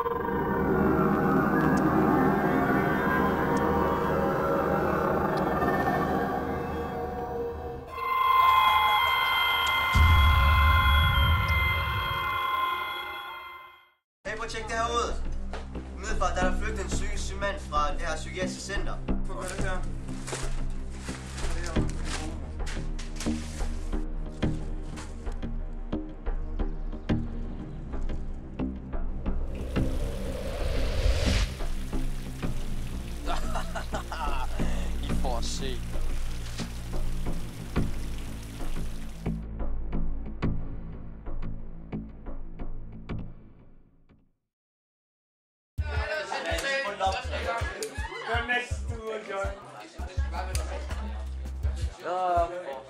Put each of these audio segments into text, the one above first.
Hey, prøv at tjekke det her ud. Middelfra, der er flygtet en psykisk syg mand fra det her psykiatriske center. Prøv at gøre det her. I får at se.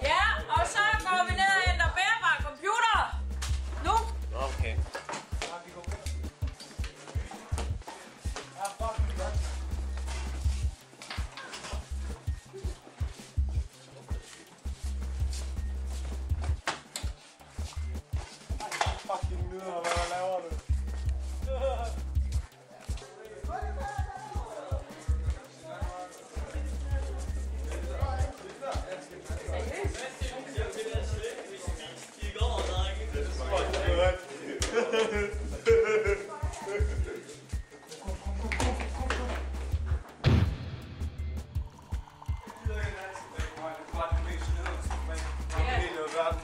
Ja, og så går vi ned og henter bærbare computer. Nu. Okay. Fucking nyder, hvad laver du?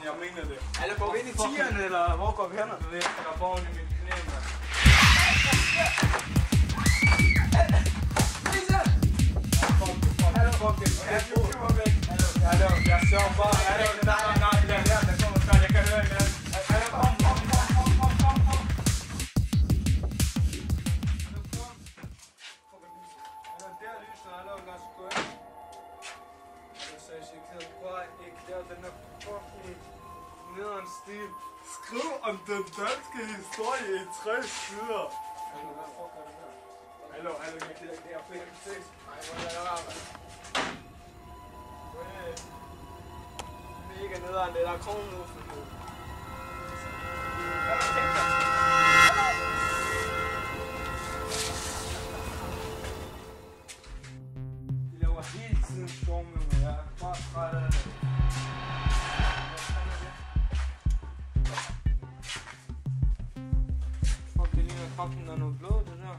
Jeg mener det. Eller går vi ind i tierne, eller hvor går vi hen? Du ved, der er bogen i mit knæ, mand. Lisa! Hallo, fuck det. Hallo, jeg sørger bare. Hallo, nej, der kommer snart, jeg kan høre en anden. Hallo, kom. Hallo, der er lyset. Hallo, lad os gå ind. Så jeg siger, prøv ikke lave den her fucking nederen stil. Skriv om den danske historie i 3 sider. Hallo, det er fedt. Nej, hvor er det arbejde. Mega nederen, det er der kronen nu for nu. De laver hele tiden storm med mig, jeg er bare træt af det. Fuck, det ligner fucking af noget blod, det der.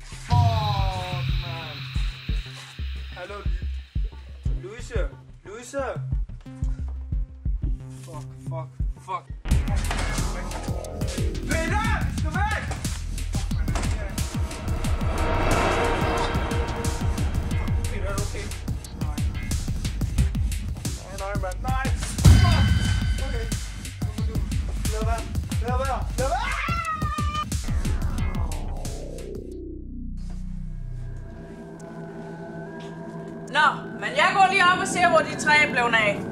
Fuck, man. Hallo, Louise. Fuck. Peter, du skal væk! Peter, er du okay? Nej, mand, nej! Okay, lad være! Nå, men jeg går lige op og ser, hvor de 3 er blevet af.